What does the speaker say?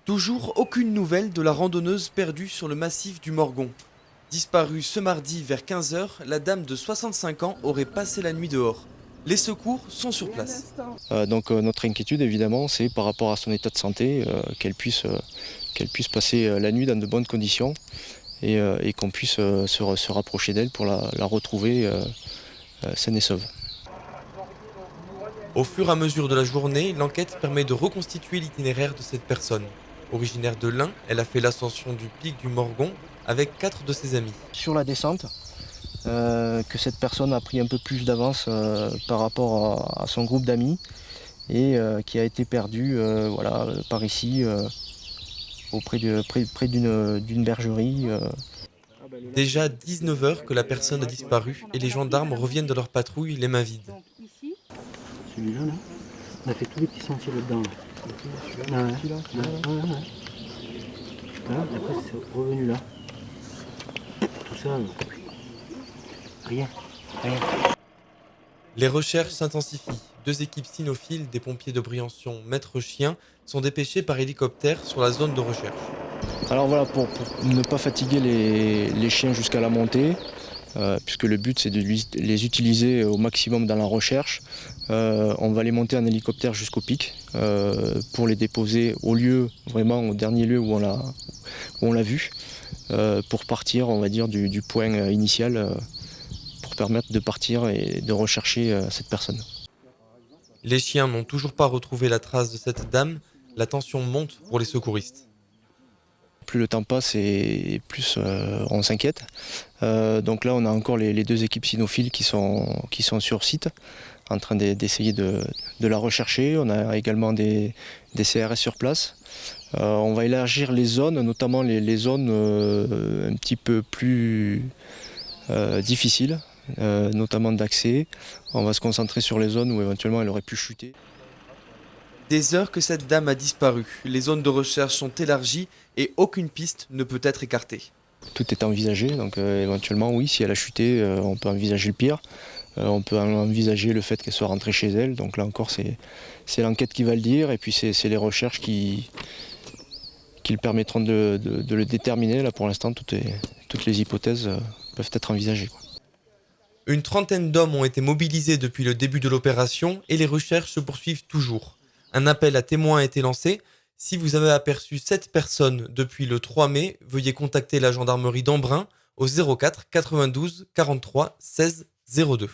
Toujours aucune nouvelle de la randonneuse perdue sur le massif du Morgon. Disparue ce mardi vers 15 heures, la dame de 65 ans aurait passé la nuit dehors. Les secours sont sur place. Notre inquiétude évidemment c'est par rapport à son état de santé, qu'elle puisse passer la nuit dans de bonnes conditions et qu'on puisse se rapprocher d'elle pour la retrouver saine et sauve. Au fur et à mesure de la journée, l'enquête permet de reconstituer l'itinéraire de cette personne. Originaire de l'Ain, elle a fait l'ascension du pic du Morgon avec 4 de ses amis. Sur la descente, que cette personne a pris un peu plus d'avance par rapport à son groupe d'amis et qui a été perdue par ici près d'une bergerie. Déjà 19 heures que la personne a disparu et les gendarmes reviennent de leur patrouille les mains vides. Celui-là, là, on a fait tous les petits sentiers là-dedans. Là. Là, après, c'est revenu là. Tout ça, rien. Les recherches s'intensifient. 2 équipes cynophiles des pompiers de Briançon, Maître Chien, sont dépêchées par hélicoptère sur la zone de recherche. Alors voilà, pour ne pas fatiguer les chiens jusqu'à la montée, puisque le but c'est de les utiliser au maximum dans la recherche, on va les monter en hélicoptère jusqu'au pic pour les déposer au dernier lieu où on l'a vu, pour partir, on va dire, du point initial, pour permettre de partir et de rechercher cette personne. Les chiens n'ont toujours pas retrouvé la trace de cette dame. La tension monte pour les secouristes. Plus le temps passe et plus on s'inquiète. Donc là, on a encore les 2 équipes cynophiles qui sont sur site, en train d'essayer de la rechercher. On a également des CRS sur place. On va élargir les zones, notamment les zones un petit peu plus difficiles, notamment d'accès. On va se concentrer sur les zones où éventuellement elle aurait pu chuter. Des heures que cette dame a disparu, les zones de recherche sont élargies et aucune piste ne peut être écartée. Tout est envisagé, donc éventuellement oui, si elle a chuté, on peut envisager le pire. On peut envisager le fait qu'elle soit rentrée chez elle, donc là encore c'est l'enquête qui va le dire, et puis c'est les recherches qui le permettront de le déterminer. Là pour l'instant toutes les hypothèses peuvent être envisagées. Une trentaine d'hommes ont été mobilisés depuis le début de l'opération et les recherches se poursuivent toujours. Un appel à témoins a été lancé. Si vous avez aperçu cette personne depuis le 3 mai, veuillez contacter la gendarmerie d'Embrun au 04 92 43 16 02.